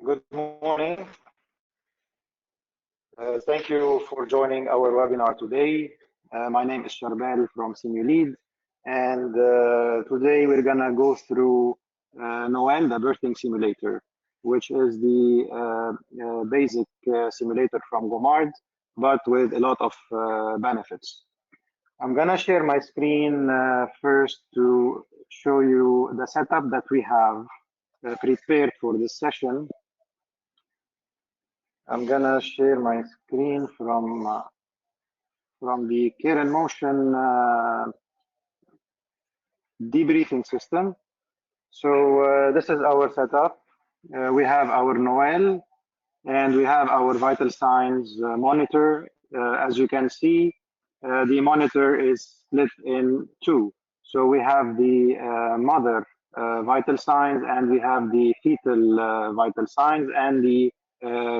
Good morning. Thank you for joining our webinar today. My name is Charbel from Simulead, and today we're gonna go through Noelle, the birthing simulator, which is the basic simulator from Gomard, but with a lot of benefits. I'm gonna share my screen first to show you the setup that we have prepared for this session. I'm gonna share my screen from the Care in Motion debriefing system. So this is our setup. We have our Noelle, and we have our vital signs monitor. As you can see, the monitor is split in two. So we have the mother vital signs, and we have the fetal vital signs, and the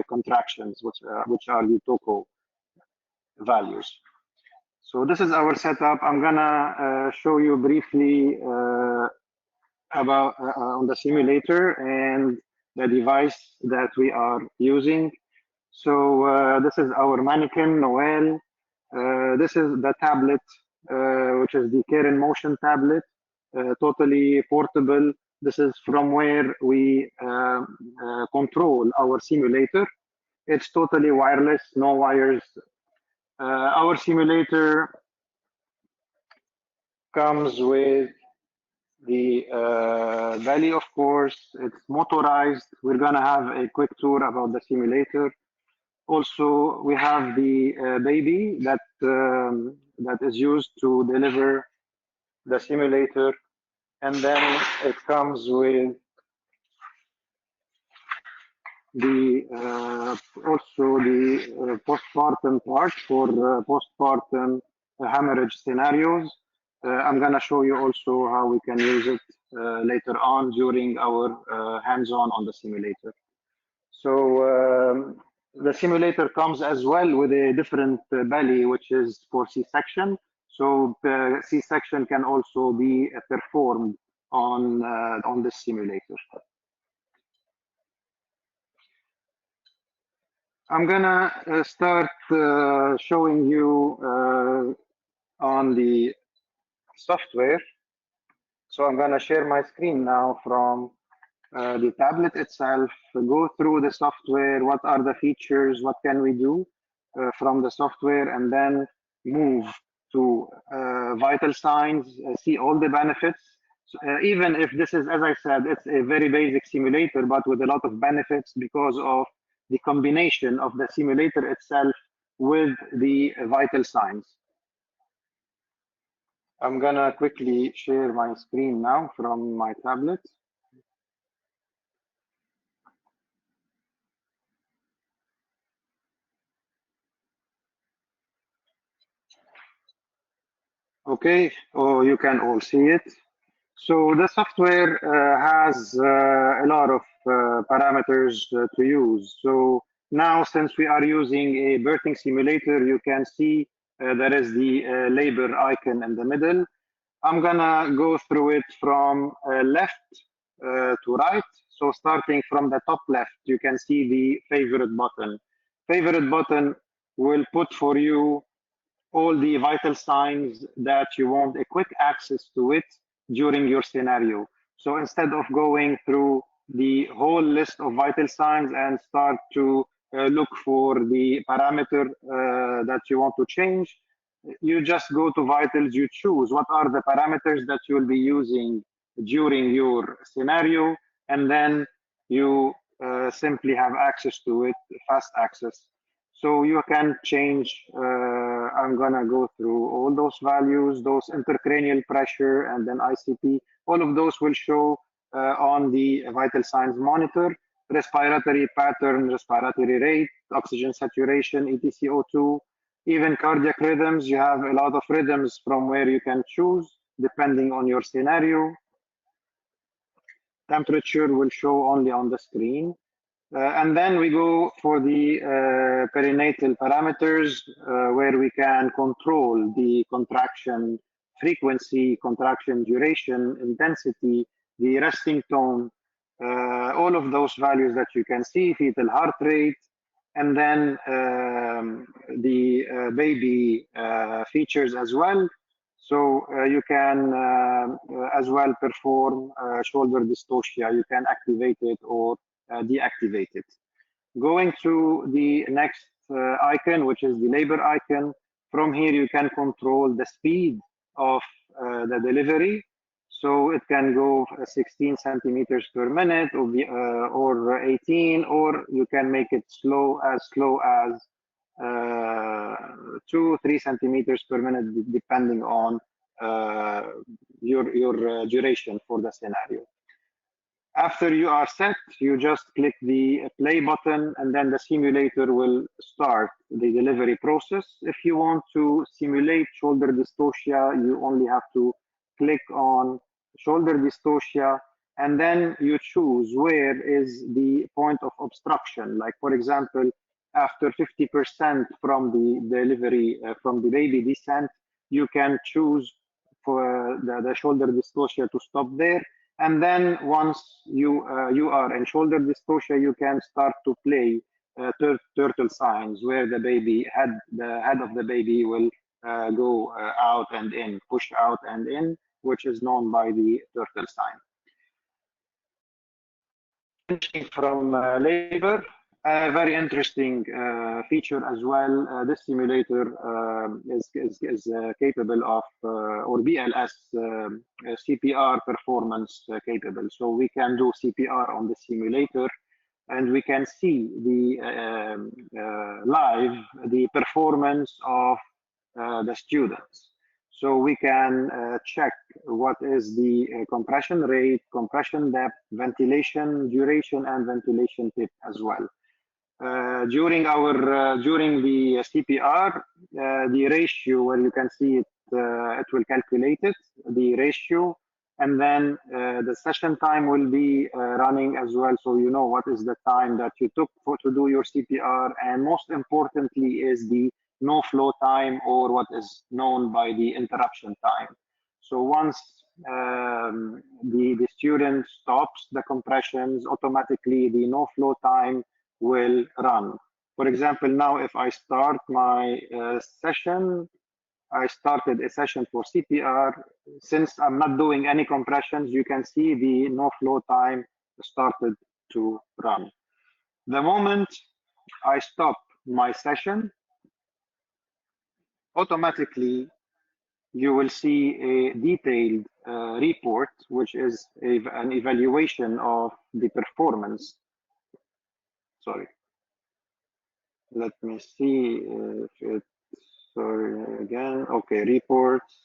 contractions, which are the TOCO values. So this is our setup. I'm gonna show you briefly about on the simulator and the device that we are using. So this is our mannequin, Noelle. This is the tablet, which is the Care in Motion tablet, totally portable. This is from where we control our simulator. It's totally wireless, no wires. Our simulator comes with the belly, of course. It's motorized. We're gonna have a quick tour about the simulator. Also, we have the baby that that is used to deliver the simulator, and then it comes with the also the postpartum part for postpartum hemorrhage scenarios. I'm gonna show you also how we can use it later on during our hands-on on the simulator. So the simulator comes as well with a different belly, which is for C-section. So C-section can also be performed on this simulator. I'm gonna start showing you on the software. So I'm gonna share my screen now from the tablet itself, go through the software, what are the features, what can we do from the software, and then move to vital signs, see all the benefits. So, even if this is, as I said, it's a very basic simulator, but with a lot of benefits because of the combination of the simulator itself with the vital signs. I'm gonna quickly share my screen now from my tablet. Okay, oh, you can all see it. So the software has a lot of parameters to use. So now, since we are using a birthing simulator, you can see there is the labor icon in the middle. I'm gonna go through it from left to right. So starting from the top left, you can see the favorite button. Favorite button will put for you all the vital signs that you want a quick access to it during your scenario. So instead of going through the whole list of vital signs and start to look for the parameter that you want to change, you just go to vitals, you choose what are the parameters that you'll be using during your scenario, and then you simply have access to it, fast access. So you can change, I'm gonna go through all those values, those intracranial pressure, and then ICP. All of those will show on the vital signs monitor, respiratory pattern, respiratory rate, oxygen saturation, EtCO2, even cardiac rhythms. You have a lot of rhythms from where you can choose depending on your scenario. Temperature will show only on the screen. And then we go for the perinatal parameters where we can control the contraction frequency, contraction duration, intensity, the resting tone, all of those values that you can see, fetal heart rate, and then the baby features as well. So you can as well perform shoulder dystocia. You can activate it or deactivate it. Going to the next icon, which is the labor icon. From here, you can control the speed of the delivery. So it can go 16 centimeters per minute or 18, or you can make it slow as 2-3 centimeters per minute, depending on your duration for the scenario. After you are set, you just click the play button, and then the simulator will start the delivery process. If you want to simulate shoulder dystocia, you only have to click on shoulder dystocia, and then you choose where is the point of obstruction. Like, for example, after 50% from the delivery, from the baby descent, you can choose for the shoulder dystocia to stop there. And then once you are in shoulder dystocia, you can start to play turtle signs, where the head of the baby will go out and in, push out and in, which is known by the turtle sign. From labor, a very interesting feature as well. This simulator is capable of, or BLS CPR performance capable. So we can do CPR on the simulator, and we can see the live the performance of the students. So we can check what is the compression rate, compression depth, ventilation duration, and ventilation tip as well. During the CPR, the ratio, where you can see it, it will calculate it, the ratio, and then the session time will be running as well, so you know what is the time that you took to do your CPR, and most importantly is the no flow time, or what is known by the interruption time. So once the student stops the compressions, automatically the no flow time will run. For example, now if I start my session, I started a session for CPR. Since I'm not doing any compressions, you can see the no flow time started to run. The moment I stop my session, automatically you will see a detailed report, which is an evaluation of the performance. Sorry. Let me see if it's, sorry again. Okay, reports.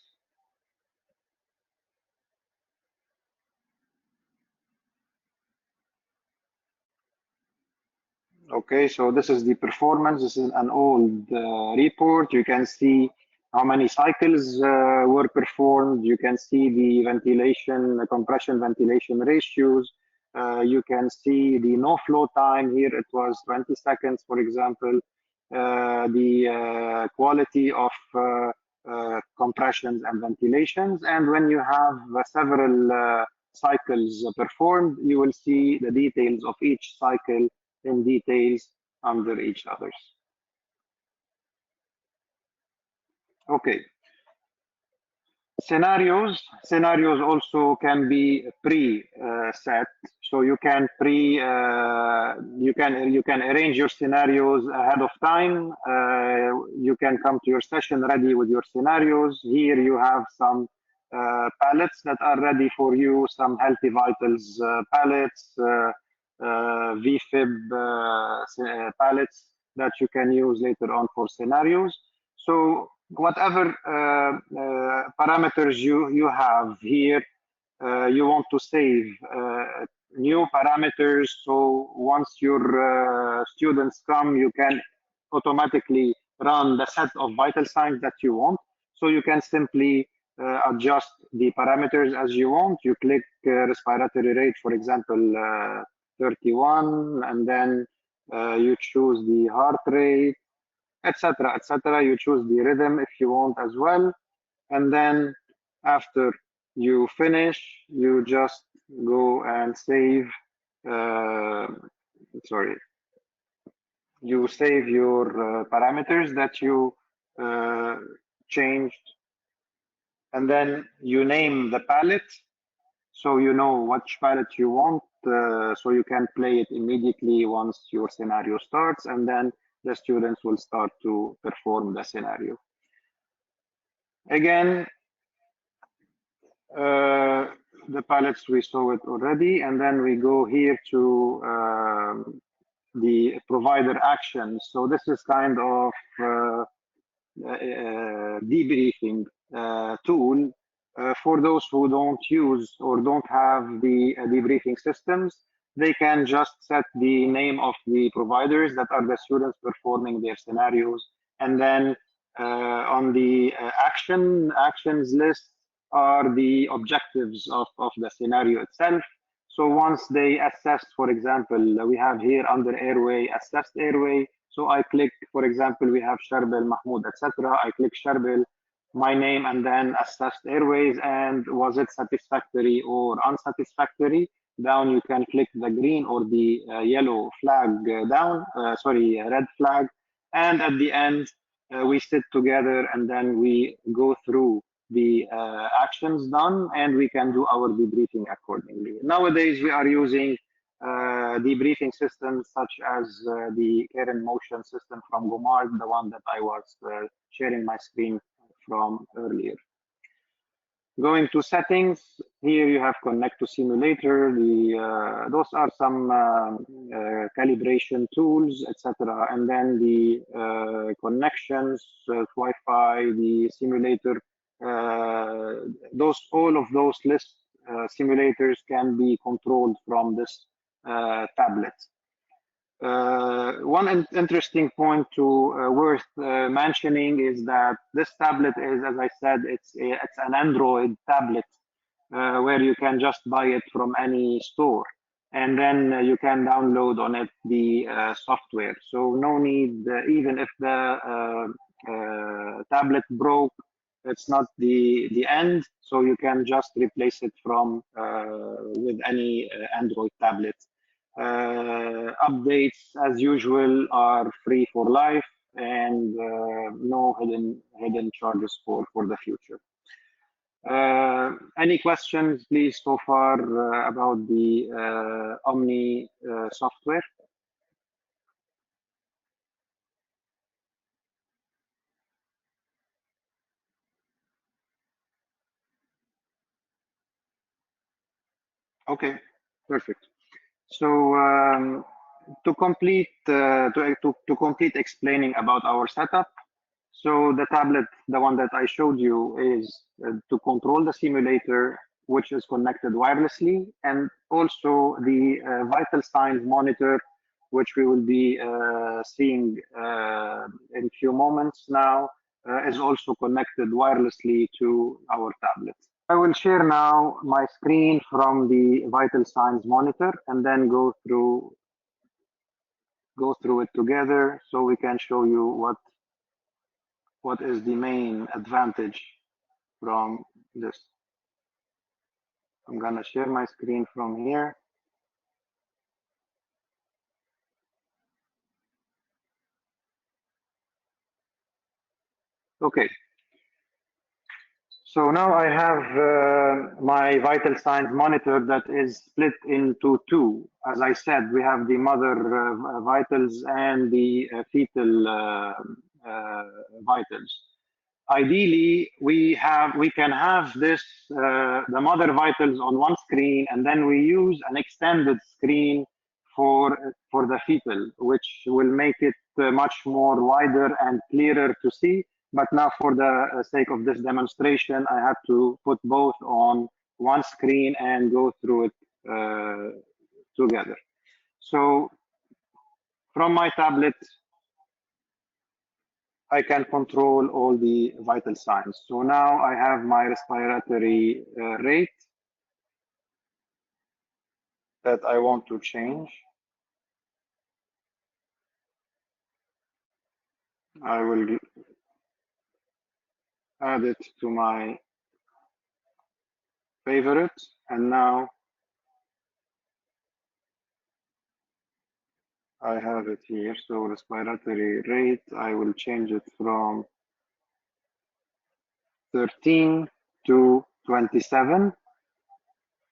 Okay, so this is the performance. This is an old report. You can see how many cycles were performed. You can see the ventilation, compression ventilation ratios. You can see the no flow time. Here it was 20 seconds, for example. The quality of compressions and ventilations. And when you have several cycles performed, you will see the details of each cycle in details under each others. Okay. Scenarios also can be pre-set, so you can you can arrange your scenarios ahead of time. You can come to your session ready with your scenarios. Here you have some palettes that are ready for you, some healthy vitals palettes, VFIB palettes that you can use later on for scenarios. So whatever parameters you have here, you want to save new parameters. So once your students come, you can automatically run the set of vital signs that you want. So you can simply adjust the parameters as you want. You click respiratory rate, for example, 31, and then you choose the heart rate, etc., etc. You choose the rhythm if you want as well. And then after you finish, you just go and save sorry, you save your parameters that you uh, changed, and then you name the palette so you know which palette you want, so you can play it immediately once your scenario starts, and then the students will start to perform the scenario. Again, the palettes, we saw it already, and then we go here to the provider actions. So this is kind of debriefing tool for those who don't use or don't have the debriefing systems. They can just set the name of the providers that are the students performing their scenarios, and then on the actions list are the objectives of the scenario itself. So once they assess, for example, we have here under airway, assessed airway. So I click, for example, we have Sharbel, Mahmoud, etc. I click Sharbel, my name, and then assessed airways, and was it satisfactory or unsatisfactory? Down you can click the green or the yellow flag down, sorry, red flag. And at the end, we sit together and then we go through the actions done, and we can do our debriefing accordingly. Nowadays, we are using debriefing systems such as the Care in Motion system from Gomard, the one that I was sharing my screen from earlier. Going to settings, here you have connect to simulator. Those are some calibration tools, etc. And then the connections, Wi-Fi, the simulator. All of those list simulators can be controlled from this tablet. One interesting point worth mentioning is that this tablet is, as I said, it's an Android tablet where you can just buy it from any store, and then you can download on it the software. So no need, even if the tablet broke, it's not the end. So you can just replace it from with any Android tablet. Updates, as usual, are free for life, and no hidden charges for the future. Any questions, please, so far about the Omni software? Okay, perfect. So to complete complete explaining about our setup, so the tablet, the one that I showed you, is to control the simulator, which is connected wirelessly, and also the vital signs monitor, which we will be seeing in a few moments now, is also connected wirelessly to our tablet. I will share now my screen from the vital signs monitor and then go through it together so we can show you what is the main advantage from this. I'm gonna share my screen from here. Okay. So now I have my vital signs monitor that is split into two. As I said, we have the mother vitals and the fetal vitals. Ideally, we can have this the mother vitals on one screen, and then we use an extended screen for the fetal, which will make it much more wider and clearer to see. But now, for the sake of this demonstration, I had to put both on one screen and go through it together. So from my tablet, I can control all the vital signs. So now I have my respiratory rate that I want to change. I will add it to my favorite, and now I have it here. So respiratory rate, I will change it from 13 to 27.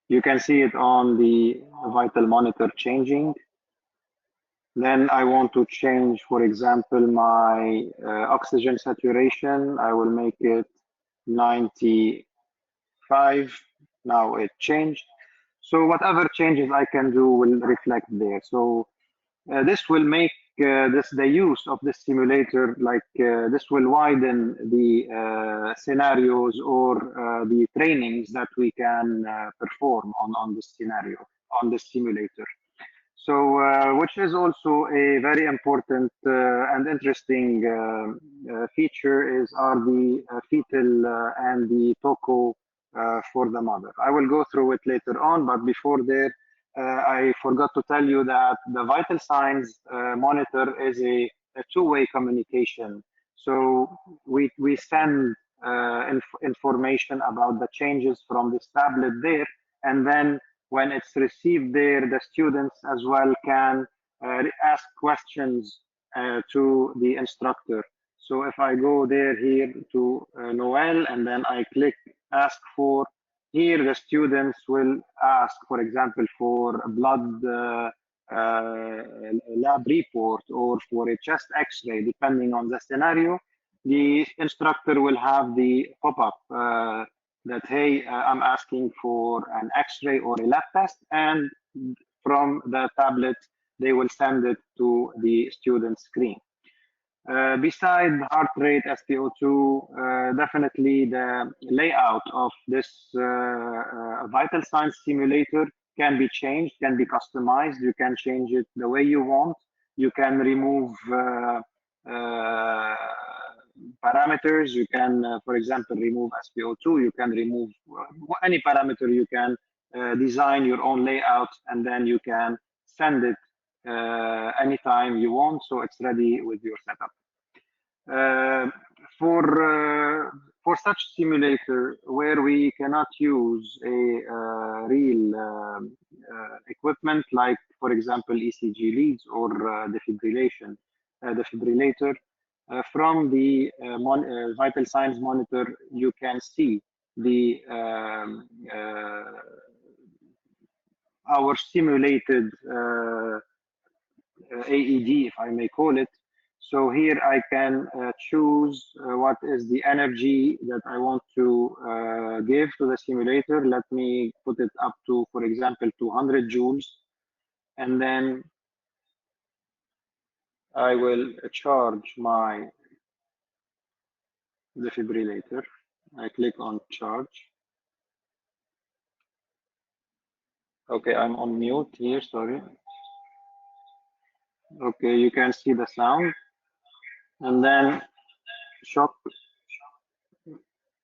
You can see it on the vital monitor changing. Then I want to change, for example, my oxygen saturation. I will make it 95. Now it changed. So whatever changes I can do will reflect there. So this will make the use of the simulator, like this will widen the scenarios or the trainings that we can perform on this scenario, on this simulator. So, which is also a very important and interesting feature are the fetal and the TOCO for the mother. I will go through it later on, but before that, I forgot to tell you that the vital signs monitor is a two-way communication. So we send information about the changes from this tablet there, and then when it's received there, the students as well can ask questions to the instructor. So if I go there here to Noelle and then I click ask for, here the students will ask, for example, for a blood lab report or for a chest x-ray, depending on the scenario. The instructor will have the pop-up that, hey, I'm asking for an x-ray or a lab test, and from the tablet, they will send it to the student's screen. Beside heart rate, SpO2, definitely the layout of this vital signs simulator can be changed, can be customized. You can change it the way you want. You can remove parameters. You can, for example, remove SpO2. You can remove any parameter. You can design your own layout, and then you can send it anytime you want, so it's ready with your setup. For such simulator where we cannot use a real equipment, like for example ECG leads or defibrillator, from the vital signs monitor, you can see the our simulated AED, if I may call it. So here I can choose what is the energy that I want to give to the simulator. Let me put it up to, for example, 200 joules. And then I will charge my defibrillator. I click on charge. Okay, I'm on mute here, sorry. Okay, you can see the sound. And then shock,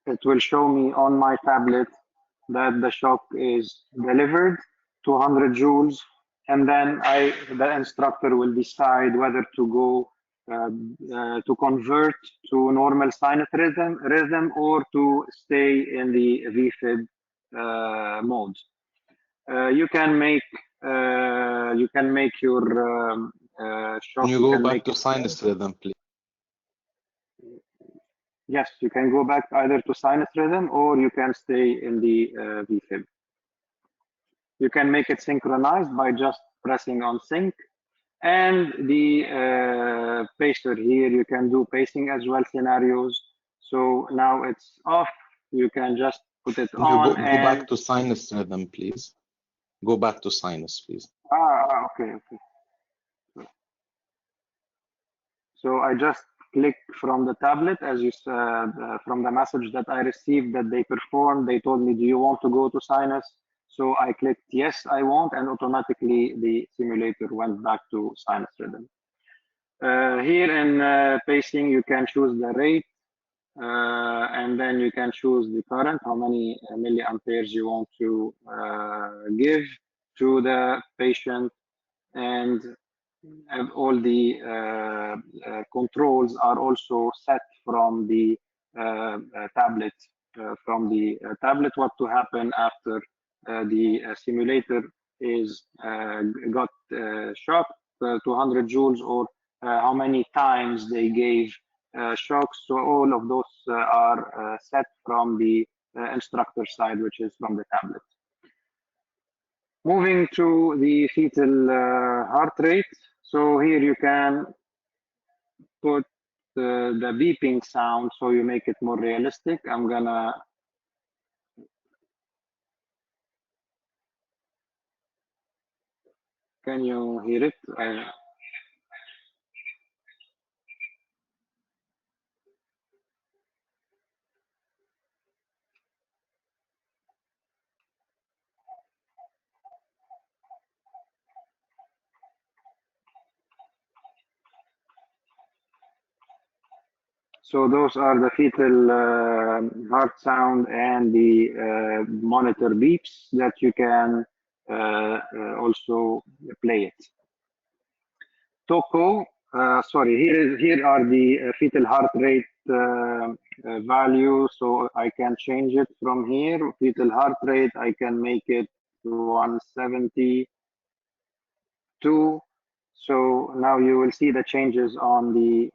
it will show me on my tablet that the shock is delivered, 200 joules, and then the instructor will decide whether to go to convert to normal sinus rhythm or to stay in the VFIB mode. You can make your shock. Can you go back to sinus rhythm, please? Yes, you can go back either to sinus rhythm or you can stay in the VFIB. You can make it synchronized by just pressing on sync. And the pacer here, you can do pacing as well scenarios. So now it's off. You can just put it on. Go back to sinus rhythm, please. Go back to sinus, please. Okay. So I just click from the tablet, as you said, from the message that I received that they performed. They told me, do you want to go to sinus? So I clicked yes, I want, and automatically the simulator went back to sinus rhythm. Here in pacing, you can choose the rate, and then you can choose the current, how many milliamperes you want to give to the patient, and all the controls are also set from the tablet. What to happen after the simulator is got shocked. 200 joules or how many times they gave shocks. So all of those are set from the instructor side, which is from the tablet. Moving to the fetal heart rate. So here you can put the beeping sound so you make it more realistic. I'm gonna can you hear it? So those are the fetal heart sound and the monitor beeps that you can also play it. Toco, sorry, here are the fetal heart rate value. So I can change it from here. Fetal heart rate, I can make it 172. So now you will see the changes on the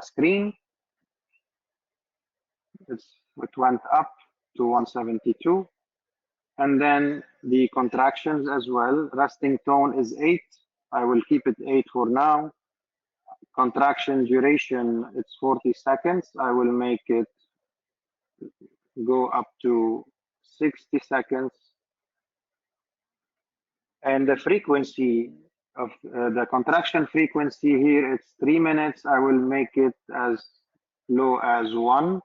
screen. It went up to 172. And then the contractions as well. Resting tone is 8. I will keep it 8 for now. Contraction duration, it's 40 seconds. I will make it go up to 60 seconds. And the frequency of the contraction frequency here, it's 3 minutes. I will make it as low as 1.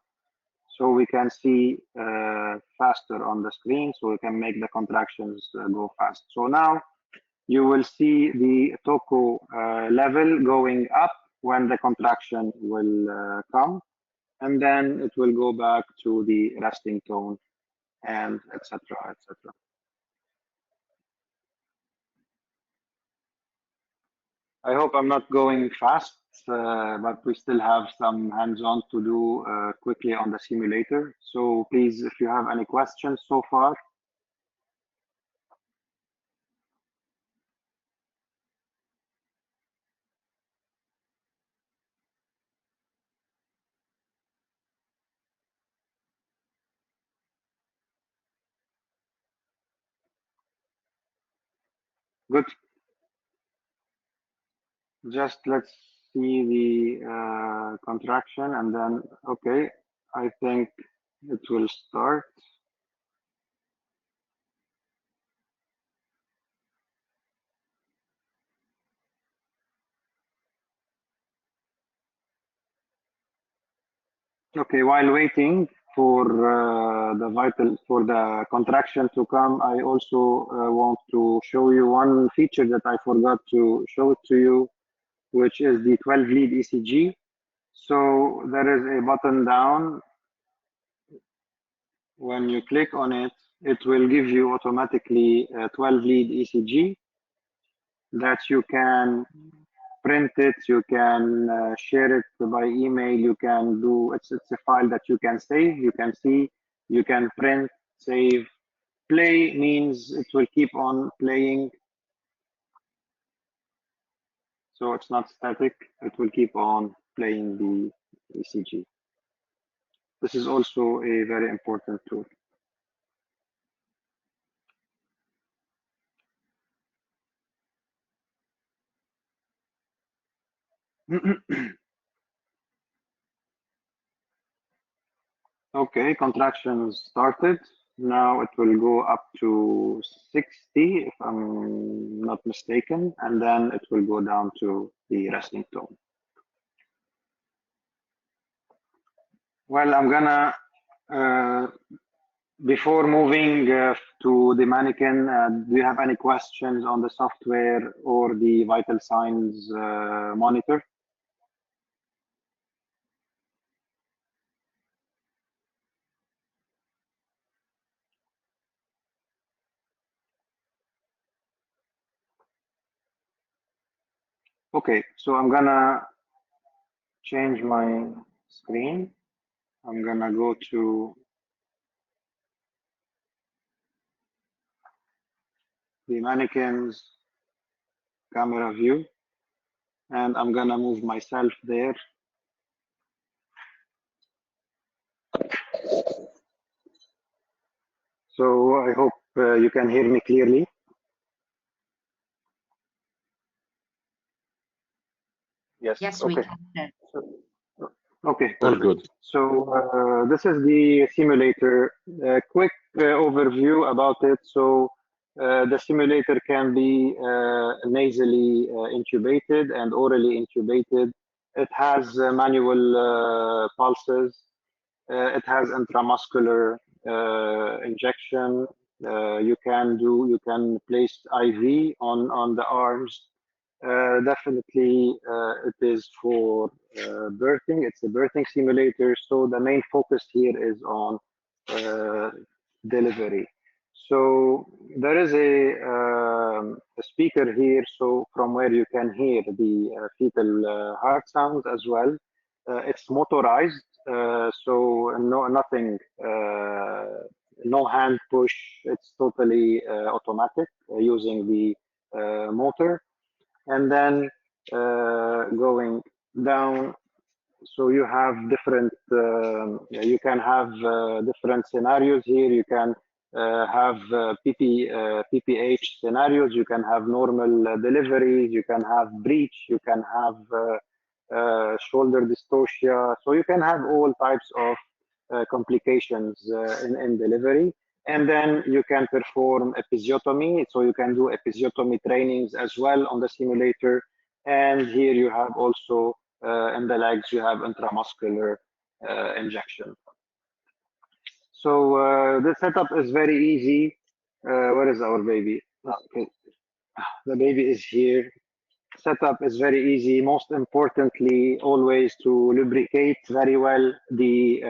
So we can see faster on the screen, so we can make the contractions go fast. So now you will see the Toco level going up when the contraction will come, and then it will go back to the resting tone, and etc. etc. I hope I'm not going fast, but we still have some hands-on to do quickly on the simulator. So please, if you have any questions so far. Good. Just let's see the contraction and then, okay, I think it will start. Okay, while waiting for the contraction to come, I also want to show you one feature that I forgot to show it to you, which is the 12 lead ECG. So there is a button down. When you click on it, it will give you automatically a 12 lead ECG that you can print it, you can share it by email, you can do, it's a file that you can save, you can see, you can print, save. Play means it will keep on playing. So it's not static, it will keep on playing the ECG. This is also a very important tool. Okay, contractions started. Now it will go up to 60, if I'm not mistaken, and then it will go down to the resting tone. Well, I'm gonna, before moving to the mannequin, do you have any questions on the software or the vital signs monitor? Okay, so I'm gonna change my screen. I'm gonna go to the mannequin's camera view. and I'm gonna move myself there. So I hope you can hear me clearly. Yes. Yes, okay. we can. Okay. All Perfect. good. So this is the simulator. A quick overview about it. So the simulator can be nasally intubated and orally intubated. It has manual pulses. It has intramuscular injection. You can place IV on the arms. Definitely, it is for birthing. It's a birthing simulator. So the main focus here is on delivery. So there is a speaker here, so from where you can hear the fetal heart sounds as well. It's motorized, so nothing, no hand push. It's totally automatic using the motor. And then going down, so you have different, you can have different scenarios here. You can have PPH scenarios. You can have normal deliveries. You can have breech. You can have shoulder dystocia. So you can have all types of complications in delivery. And then you can perform episiotomy. So you can do episiotomy trainings as well on the simulator. And here you have also in the legs, you have intramuscular injection. So the setup is very easy. Where is our baby? Okay. The baby is here. Setup is very easy. Most importantly, always to lubricate very well the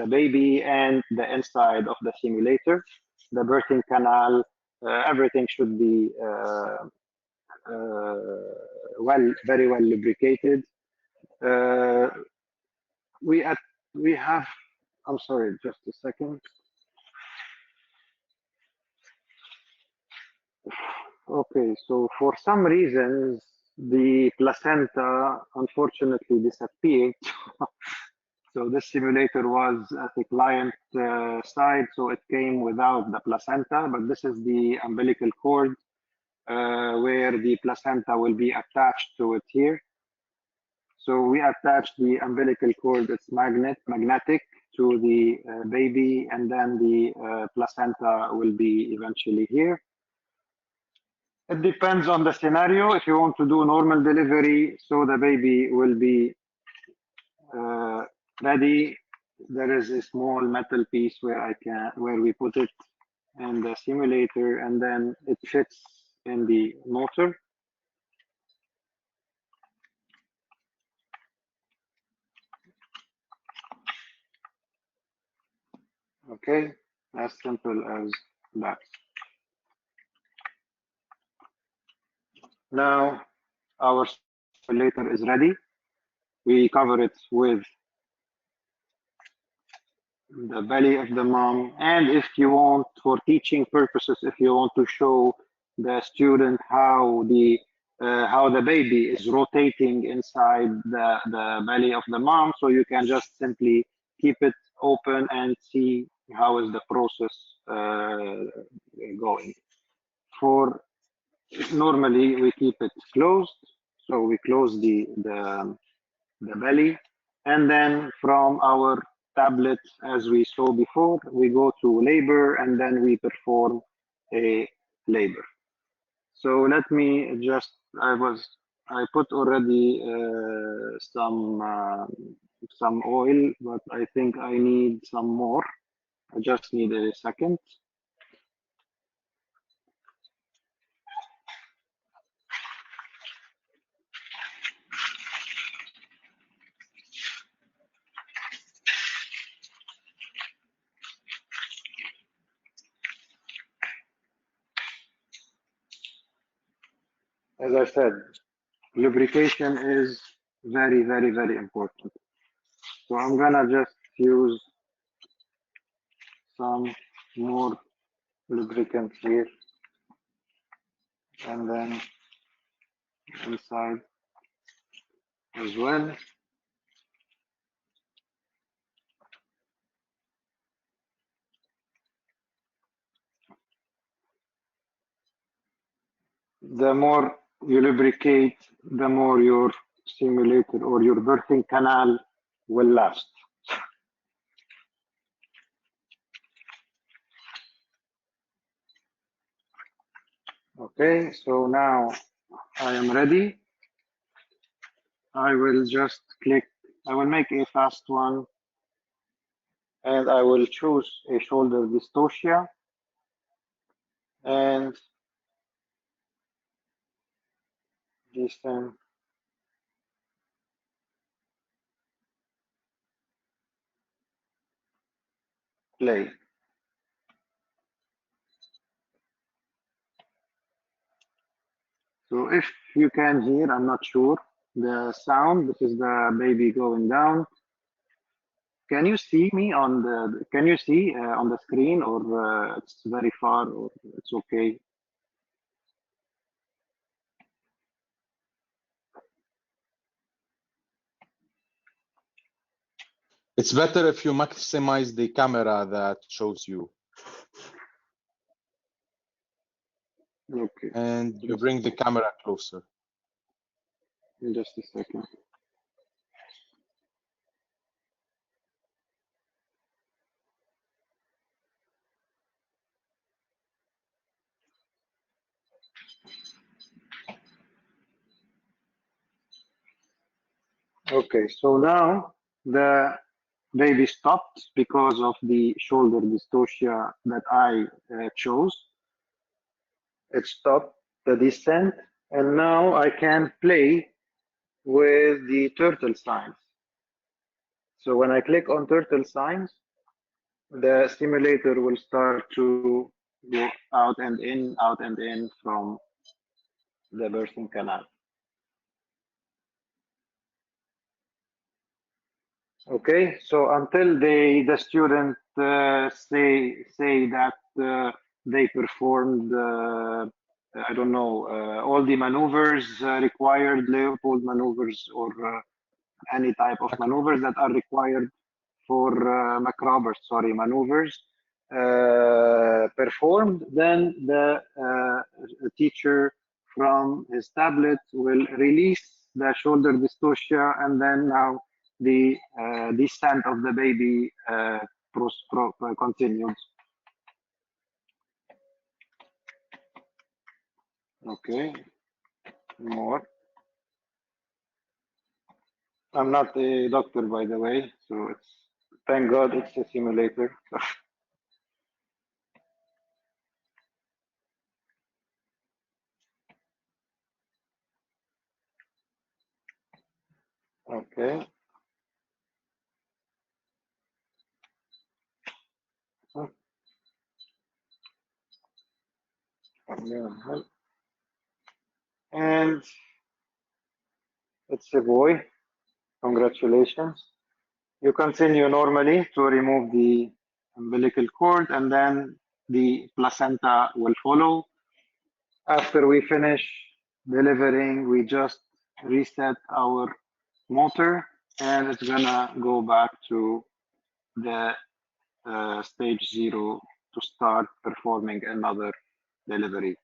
baby and the inside of the simulator. The birthing canal, everything should be very well lubricated. We have, I'm sorry, just a second. Okay, so for some reasons, the placenta unfortunately disappeared. So this simulator was at the client side, so it came without the placenta, but this is the umbilical cord where the placenta will be attached to it here. So we attach the umbilical cord, it's magnetic to the baby, and then the placenta will be eventually here. It depends on the scenario. If you want to do normal delivery, so the baby will be ready. There is a small metal piece where we put it in the simulator, and then it fits in the motor. Okay, as simple as that. Now our simulator is ready. We cover it with the belly of the mom. And if you want, for teaching purposes, if you want to show the student how the baby is rotating inside the belly of the mom, so you can just simply keep it open and see how is the process going. For normally we keep it closed, so we close the belly, and then from our tablet, as we saw before, we go to labor, and then we perform a labor. So let me just, I put already some oil, but I think I need some more. I just need a second. As I said, lubrication is very, very, very important. So I'm gonna just use some more lubricant here, and then inside. as well. The more you lubricate, the more your stimulator or your birthing canal will last. Okay, so now I am ready. I will just click, I will make a fast one, and I will choose a shoulder dystocia and descend. Play. So if you can hear, I'm not sure, the sound, this is the baby going down. Can you see me on the, can you see on the screen, or it's very far, or it's okay? It's better if you maximize the camera that shows you. Okay. And you bring the camera closer. Just a second. Okay, so now the baby stopped because of the shoulder dystocia that I chose. It stopped the descent, and now I can play with the turtle signs. So when I click on turtle signs, the simulator will start to go out and in from the birthing canal. Okay, so until the student say that they performed I don't know all the maneuvers required, Leopold maneuvers, or any type of maneuvers that are required for Macroberts, sorry, maneuvers performed, then the teacher from his tablet will release the shoulder dystocia, and then now the descent of the baby continues. Okay, more. I'm not a doctor, by the way, so it's, thank God it's a simulator. Okay. And it's a boy. Congratulations. You continue normally to remove the umbilical cord, and then the placenta will follow. After we finish delivering, we just reset our motor, and it's gonna go back to the stage 0 to start performing another delivery.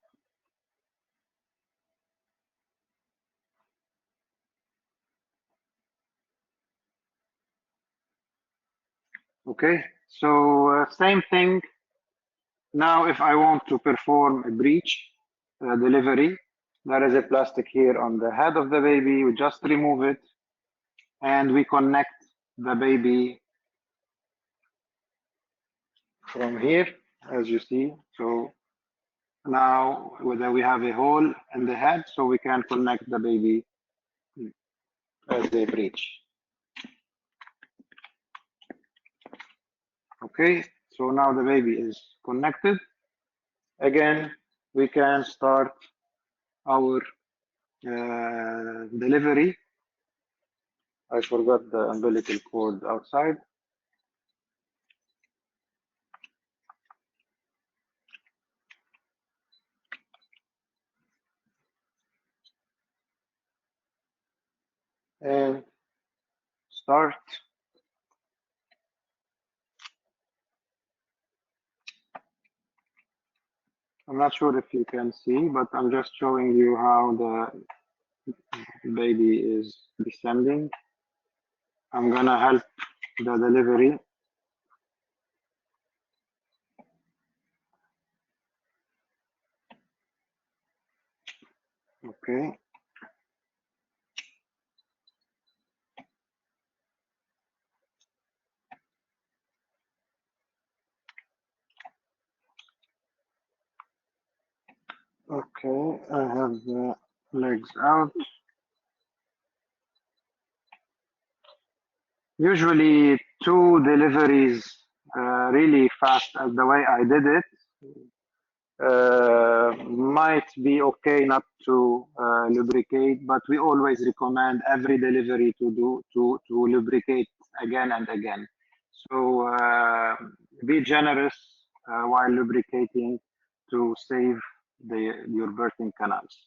Okay, so same thing. Now, if I want to perform a breech delivery, there is a plastic here on the head of the baby. We just remove it, and we connect the baby from here, as you see. So now we have a hole in the head, so we can connect the baby as a breech. Okay, so now the baby is connected. Again, we can start our delivery. I forgot the umbilical cord outside. and start. I'm not sure if you can see, but I'm just showing you how the baby is descending. I'm gonna help the delivery. Okay. Okay, I have the legs out. Usually 2 deliveries really fast as the way I did it. Might be okay not to lubricate, but we always recommend every delivery to lubricate again and again. So be generous while lubricating to save your birthing canals.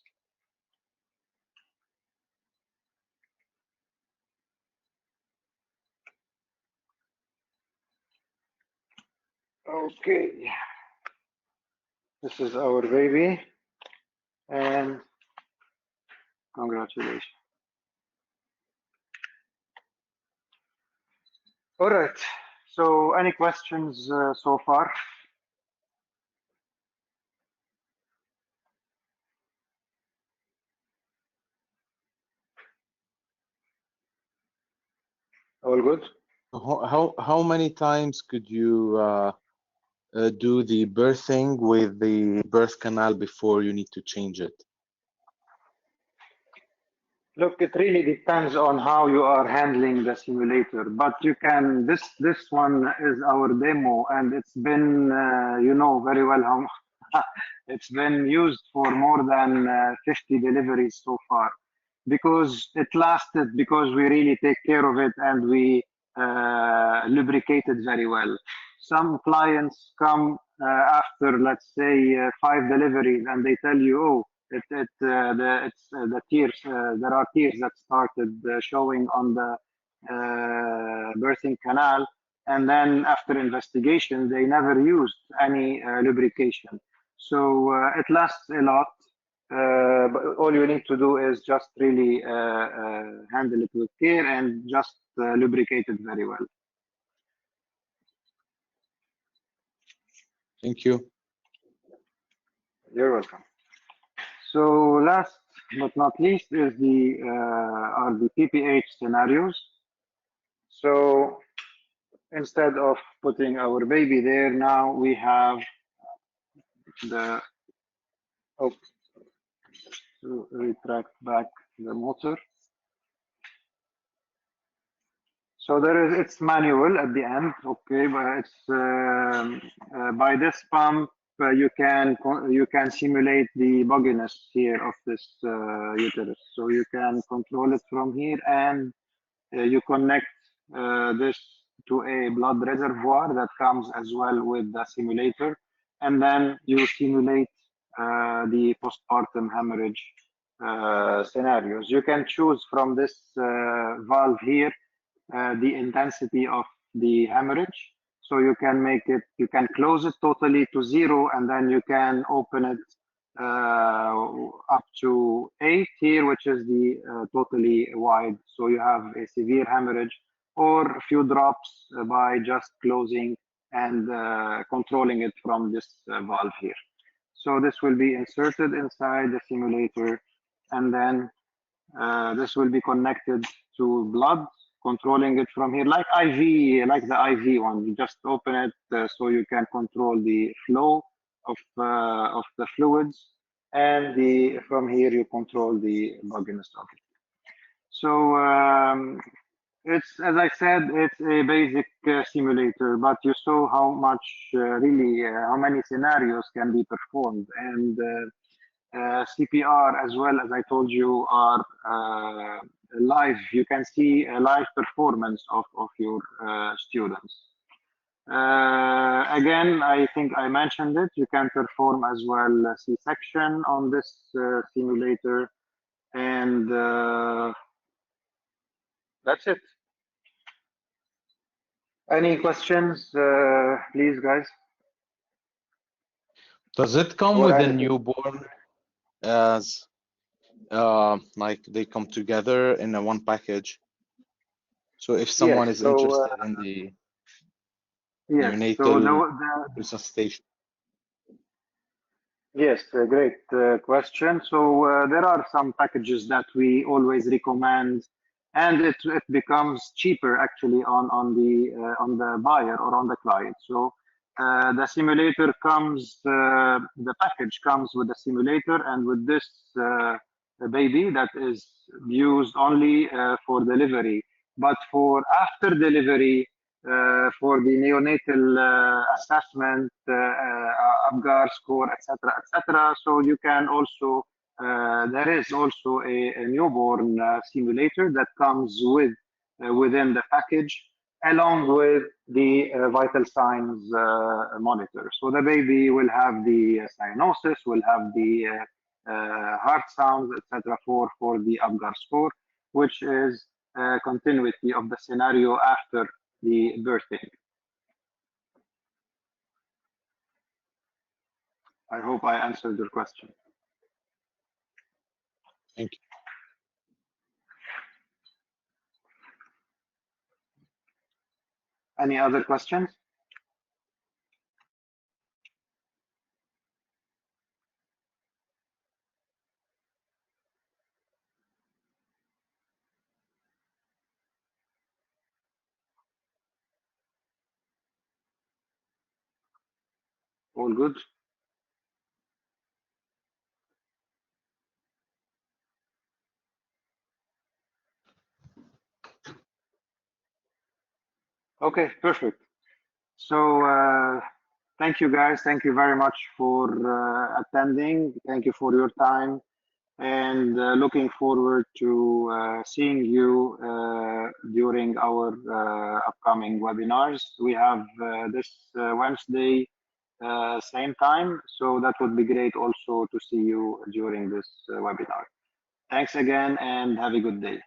Okay, this is our baby, and congratulations. All right, so any questions so far? All good? How many times could you do the birthing with the birth canal before you need to change it? Look, it really depends on how you are handling the simulator, but you can, this one is our demo, and it's been, you know very well how it's been used for more than 50 deliveries so far, because it lasted, because we really take care of it and we lubricate it very well. Some clients come after, let's say, 5 deliveries, and they tell you, oh, the tears. There are tears that started showing on the birthing canal, and then after investigation, they never used any lubrication. So it lasts a lot. But all you need to do is just really handle it with care and just lubricate it very well. Thank you. You're welcome. So last but not least is are the PPH scenarios. So instead of putting our baby there, now we have the, to retract back the motor. So it's manual at the end, okay, but it's by this pump you can simulate the bugginess here of this uterus. So you can control it from here, and you connect this to a blood reservoir that comes as well with the simulator, and then you simulate the postpartum hemorrhage scenarios. You can choose from this valve here the intensity of the hemorrhage. So you can make it, you can close it totally to 0, and then you can open it up to 8 here, which is the totally wide. So you have a severe hemorrhage, or a few drops by just closing and controlling it from this valve here. So this will be inserted inside the simulator, and then this will be connected to blood, controlling it from here, like IV, like the IV one. You just open it so you can control the flow of the fluids, and from here you control the bugginess of it. So it's, as I said, it's a basic simulator, but you saw how much really how many scenarios can be performed, and CPR, as well as I told you, are live. You can see a live performance of your students. Again, I think I mentioned it. You can perform as well C-section on this simulator, and that's it. Any questions, please, guys? Does it come Or with a anything? newborn as like they come together in a one package? So if someone Yes. is So interested in the yes. So neonatal resuscitation. yes, great question. So there are some packages that we always recommend, and it becomes cheaper actually on the buyer or on the client. So the simulator comes, the package comes with the simulator and with this baby that is used only for delivery. But for after delivery, for the neonatal assessment, ABGAR score, etc., etc. So you can also, there is also a newborn simulator that comes within the package, along with the vital signs monitor. So the baby will have the cyanosis, will have the heart sounds, etc. for the ABGAR score, which is continuity of the scenario after the birthing. I hope I answered your question. Thank you. Any other questions? All good? Okay, perfect. So thank you guys. Thank you very much for attending. Thank you for your time, and looking forward to seeing you during our upcoming webinars. We have this Wednesday, same time, so that would be great also to see you during this webinar. Thanks again and have a good day.